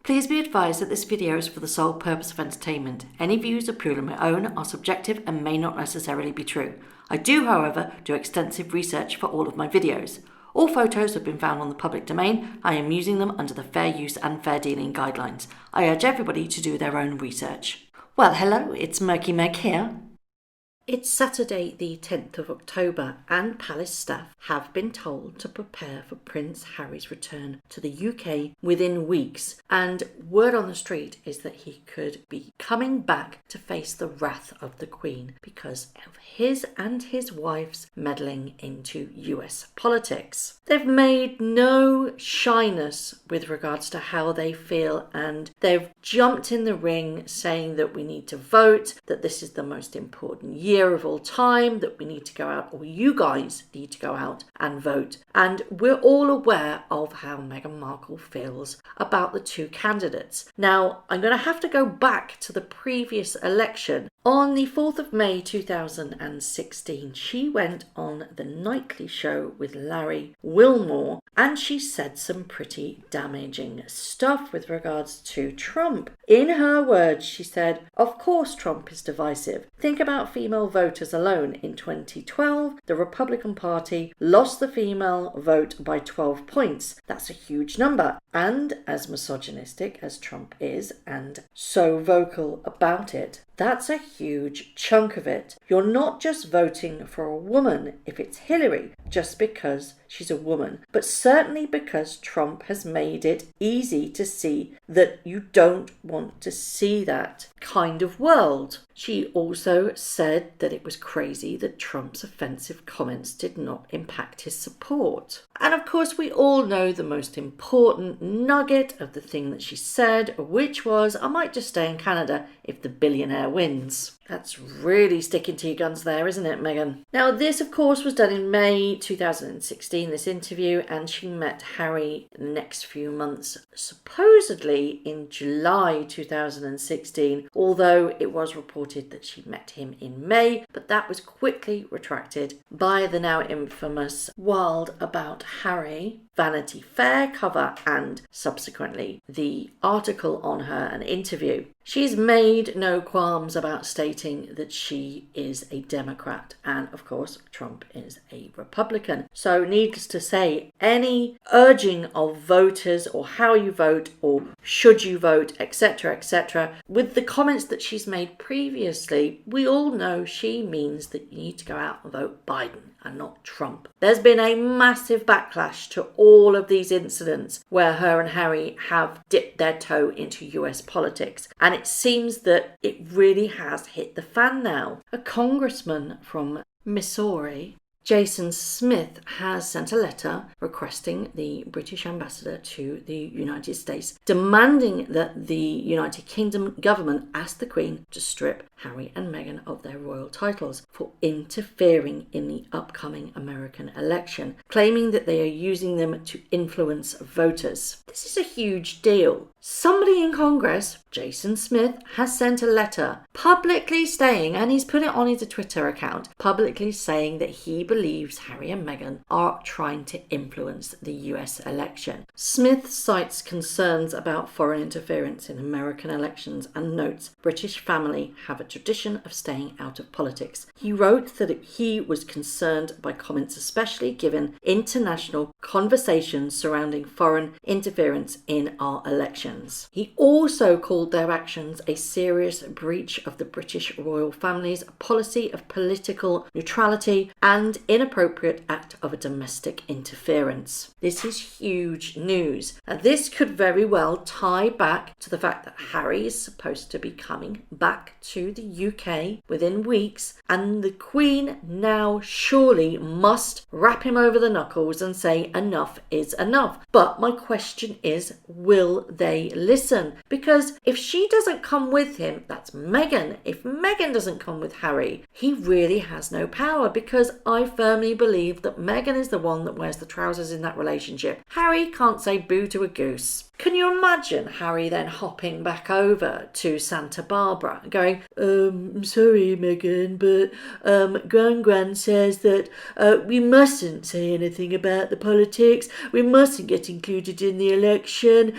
Please be advised that this video is for the sole purpose of entertainment. Any views are purely my own, are subjective and may not necessarily be true. I do, however, do extensive research for all of my videos. All photos have been found on the public domain. I am using them under the fair use and fair dealing guidelines. I urge everybody to do their own research. Well, hello, it's Murky Meg here. It's Saturday the 10th of October and palace staff have been told to prepare for Prince Harry's return to the UK within weeks, and word on the street is that he could be coming back to face the wrath of the Queen because of his and his wife's meddling into US politics. They've made no shyness with regards to how they feel, and they've jumped in the ring saying that we need to vote, that this is the most important year of all time, that we need to go out, or you guys need to go out and vote. And we're all aware of how Meghan Markle feels about the two candidates. Now, I'm going to have to go back to the previous election. On the 4th of May 2016, she went on the nightly show with Larry Wilmore, and she said some pretty damaging stuff with regards to Trump. In her words, she said, "Of course Trump is divisive. Think about female voters alone. In 2012, the Republican Party lost the female vote by 12 points. That's a huge number." And as misogynistic as Trump is, and so vocal about it, that's a huge chunk of it. You're not just voting for a woman if it's Hillary, just because she's a woman, but certainly because Trump has made it easy to see that you don't want to see that kind of world. She also said that it was crazy that Trump's offensive comments did not impact his support. And of course, we all know the most important nugget of the thing that she said, which was, "I might just stay in Canada if the billionaire wins." That's really sticking to your guns there, isn't it, Meghan? Now, this, of course, was done in May 2016, this interview, and she met Harry the next few months, supposedly in July 2016, although it was reported that she met him in May, but that was quickly retracted by the now infamous Wild About Harry Vanity Fair cover and subsequently the article on her, an interview. She's made no qualms about stating that she is a Democrat, and of course Trump is a Republican. So needless to say, any urging of voters or how you vote or should you vote, etc., with the comments that she's made previously, we all know she means that you need to go out and vote Biden and not Trump. There's been a massive backlash to all of these incidents where her and Harry have dipped their toe into US politics, and it seems that it really has hit the fan now. A congressman from Missouri, Jason Smith, has sent a letter requesting the British ambassador to the United States, demanding that the United Kingdom government ask the Queen to strip Harry and Meghan of their royal titles for interfering in the upcoming American election, claiming that they are using them to influence voters. This is a huge deal. Somebody in Congress, Jason Smith, has sent a letter publicly saying, and he's put it on his Twitter account, publicly saying that he believes Harry and Meghan are trying to influence the US election. Smith cites concerns about foreign interference in American elections and notes British family have a tradition of staying out of politics. He wrote that he was concerned by comments especially given international conversations surrounding foreign interference in our elections. He also called their actions a serious breach of the British royal family's policy of political neutrality and inappropriate act of a domestic interference. This is huge news. Now, this could very well tie back to the fact that Harry is supposed to be coming back to the UK within weeks, and the Queen now surely must wrap him over the knuckles and say enough is enough. But my question is, will they listen? Because if she doesn't come with him, that's Meghan. If Meghan doesn't come with Harry, he really has no power, because I firmly believe that Meghan is the one that wears the trousers in that relationship. Harry can't say boo to a goose. Can you imagine Harry then hopping back over to Santa Barbara and going, I'm sorry, Meghan, but Gran says that we mustn't say anything about the politics. We mustn't get included in the election.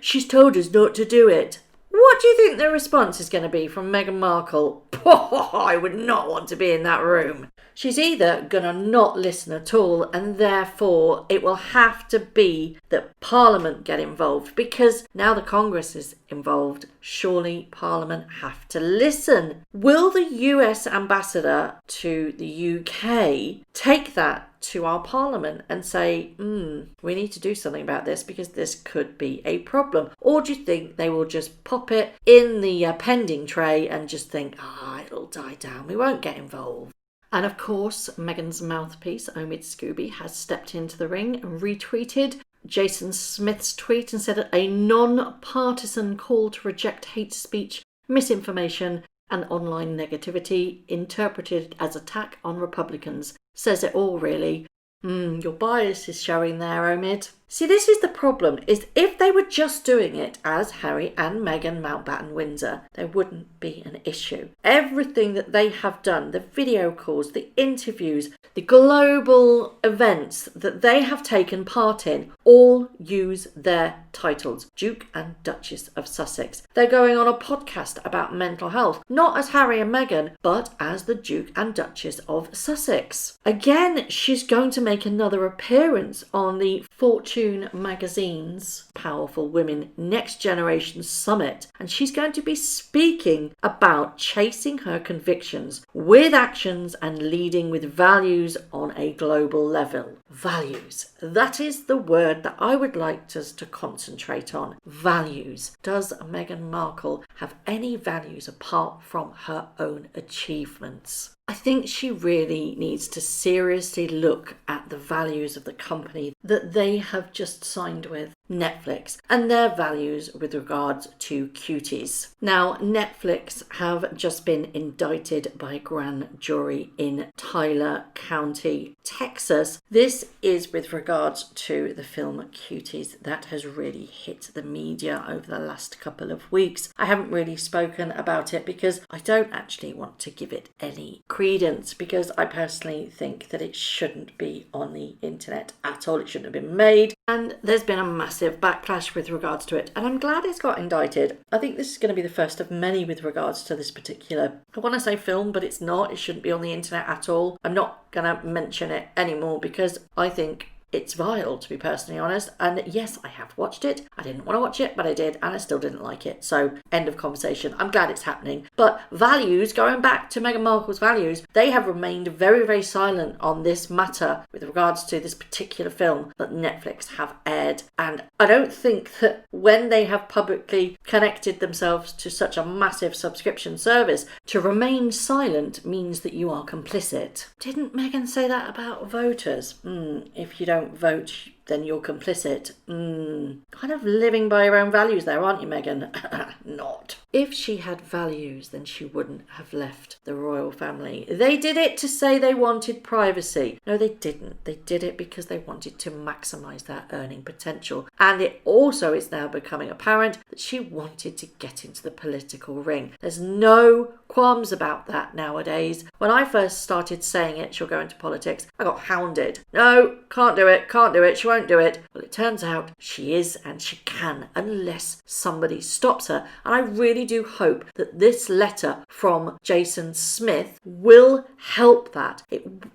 She's told us not to do it. What do you think the response is going to be from Meghan Markle? I would not want to be in that room. She's either going to not listen at all, and therefore it will have to be that Parliament get involved, because now the Congress is involved, surely Parliament have to listen. Will the US ambassador to the UK take that to our Parliament and say, we need to do something about this because this could be a problem? Or do you think they will just pop it in the pending tray and just think, it'll die down, we won't get involved? And of course, Meghan's mouthpiece, Omid Scooby, has stepped into the ring and retweeted Jason Smith's tweet and said a non-partisan call to reject hate speech, misinformation and online negativity interpreted as attack on Republicans. Says it all, really. Your bias is showing there, Omid. See, this is the problem, is if they were just doing it as Harry and Meghan Mountbatten-Windsor, there wouldn't be an issue. Everything that they have done, the video calls, the interviews, the global events that they have taken part in, all use their titles, Duke and Duchess of Sussex. They're going on a podcast about mental health, not as Harry and Meghan, but as the Duke and Duchess of Sussex. Again, she's going to make another appearance on the Fortune magazine's Powerful Women Next Generation Summit, and she's going to be speaking about chasing her convictions with actions and leading with values on a global level. Values. That is the word that I would like us to concentrate on. Values. Does Meghan Markle have any values apart from her own achievements? I think she really needs to seriously look at the values of the company that they have just signed with, Netflix, and their values with regards to cuties. Now, Netflix have just been indicted by a grand jury in Tyler County, Texas. This is with regards to the film Cuties that has really hit the media over the last couple of weeks. I haven't really spoken about it because I don't actually want to give it any credence, because I personally think that it shouldn't be on the internet at all. It shouldn't have been made, and there's been a massive backlash with regards to it, and I'm glad it's got indicted. I think this is going to be the first of many with regards to this particular, I want to say film, but it's not. It shouldn't be on the internet at all. I'm not going to mention it anymore because I think it's vile, to be personally honest. And yes, I have watched it. I didn't want to watch it, but I did, and I still didn't like it. So, end of conversation. I'm glad it's happening. But values, going back to Meghan Markle's values, they have remained very, very silent on this matter with regards to this particular film that Netflix have aired. And I don't think that when they have publicly connected themselves to such a massive subscription service, to remain silent means that you are complicit. Didn't Meghan say that about voters? If you don't vote, then you're complicit. Kind of living by your own values there, aren't you, Meghan? Not. If she had values, then she wouldn't have left the royal family. They did it to say they wanted privacy. No, they didn't. They did it because they wanted to maximise their earning potential. And it also is now becoming apparent that she wanted to get into the political ring. There's no qualms about that nowadays. When I first started saying it, she'll go into politics, I got hounded. No, can't do it, she won't do it. Well, it turns out she is, and she can, unless somebody stops her. And I really do hope that this letter from Jason Smith will help that.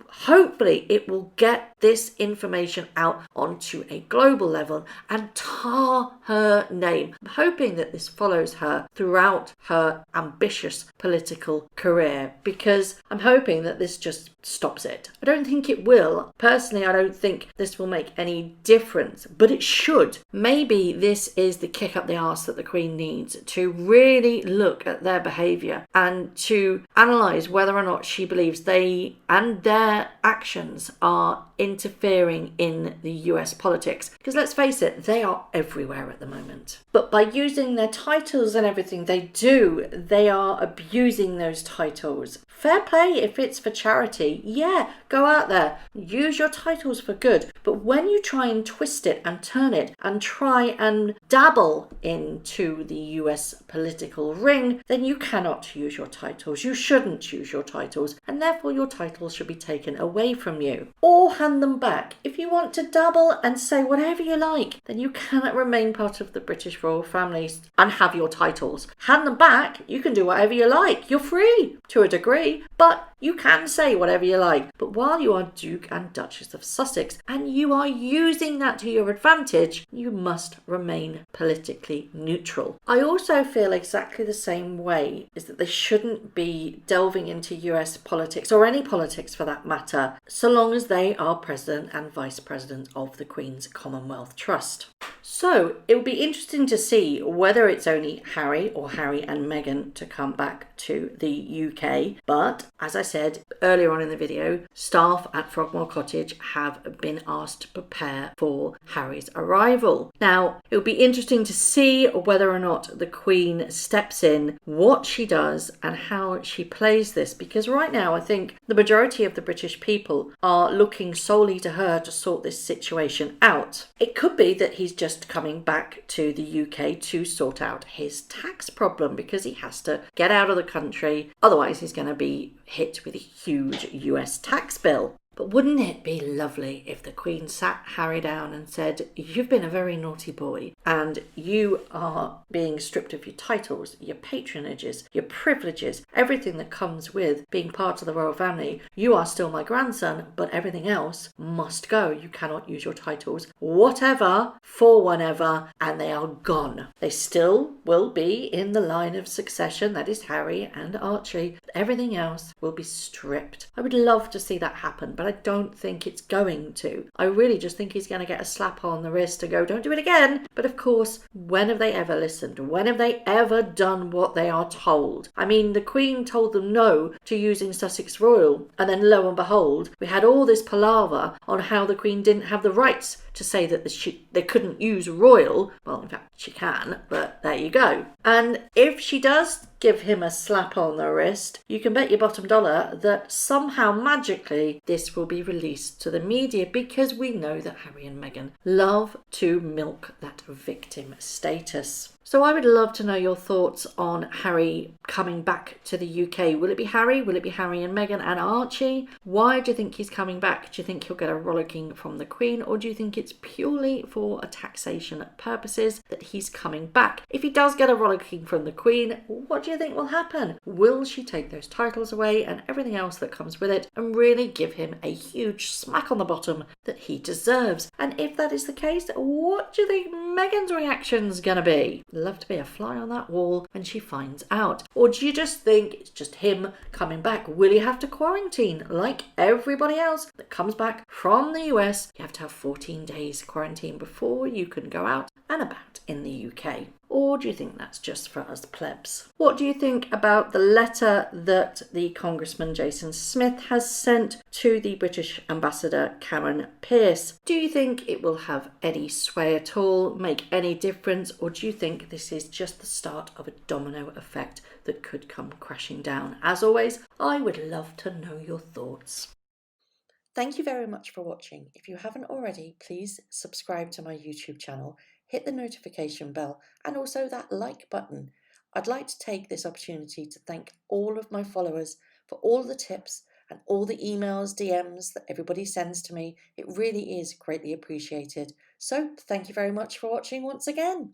Hopefully it will get this information out onto a global level and tar her name. I'm hoping that this follows her throughout her ambitious political career, because I'm hoping that this just stops it. I don't think it will. Personally, I don't think this will make any difference, but it should. Maybe this is the kick up the arse that the Queen needs to really really look at their behaviour and to analyse whether or not she believes they and their actions are interfering in the US politics. Because let's face it, they are everywhere at the moment. But by using their titles and everything they do, they are abusing those titles. Fair play if it's for charity. Yeah, go out there, use your titles for good. But when you try and twist it and turn it and try and dabble into the US political ring, then you cannot use your titles. You shouldn't use your titles, and therefore your titles should be taken away from you or hand them back. If you want to dabble and say whatever you like, then you cannot remain part of the British royal family and have your titles. Hand them back, you can do whatever you like. You're free to a degree, but you can say whatever you like. But while you are Duke and Duchess of Sussex and you are using that to your advantage, you must remain politically neutral. I also feel exactly the same way, is that they shouldn't be delving into US politics, or any politics for that matter, so long as they are President and Vice President of the Queen's Commonwealth Trust. So it will be interesting to see whether it's only Harry or Harry and Meghan to come back to the UK. But as I said earlier on in the video, staff at Frogmore Cottage have been asked to prepare for Harry's arrival. Now, it will be interesting to see whether or not the Queen steps in, what she does and how she plays this, because right now I think the majority of the British people are looking solely to her to sort this situation out. It could be that he's just coming back to the UK to sort out his tax problem, because he has to get out of the country, otherwise he's going to be hit with a huge US tax bill. But wouldn't it be lovely if the Queen sat Harry down and said, you've been a very naughty boy and you are being stripped of your titles, your patronages, your privileges, everything that comes with being part of the royal family. You are still my grandson, but everything else must go. You cannot use your titles, whatever, for whenever, and they are gone. They still will be in the line of succession, that is Harry and Archie. Everything else will be stripped. I would love to see that happen, but I don't think it's going to. I really just think he's going to get a slap on the wrist to go, don't do it again. But of course, when have they ever listened? When have they ever done what they are told? I mean, the Queen told them no to using Sussex Royal, and then lo and behold, we had all this palaver on how the Queen didn't have the rights to say that they couldn't use Royal. Well, in fact, she can, but there you go. And if she does give him a slap on the wrist, you can bet your bottom dollar that somehow magically this will be released to the media, because we know that Harry and Meghan love to milk that victim status. So I would love to know your thoughts on Harry coming back to the UK. Will it be Harry? Will it be Harry and Meghan and Archie? Why do you think he's coming back? Do you think he'll get a rollicking from the Queen, or do you think it's purely for a taxation purposes that he's coming back? If he does get a rollicking from the Queen, what do you think will happen? Will she take those titles away and everything else that comes with it and really give him a huge smack on the bottom that he deserves? And if that is the case, what do you think Meghan's reaction's gonna be? Love to be a fly on that wall when she finds out. Or do you just think it's just him coming back? Will he have to quarantine like everybody else that comes back from the US? You have to have 14 days quarantine before you can go out and about in the UK. Or do you think that's just for us plebs? What do you think about the letter that the Congressman Jason Smith has sent to the British Ambassador Karen Pierce? Do you think it will have any sway at all, make any difference, or do you think this is just the start of a domino effect that could come crashing down? As always, I would love to know your thoughts. Thank you very much for watching. If you haven't already, please subscribe to my YouTube channel, hit the notification bell and also that like button. I'd like to take this opportunity to thank all of my followers for all the tips and all the emails, DMs that everybody sends to me. It really is greatly appreciated. So thank you very much for watching once again.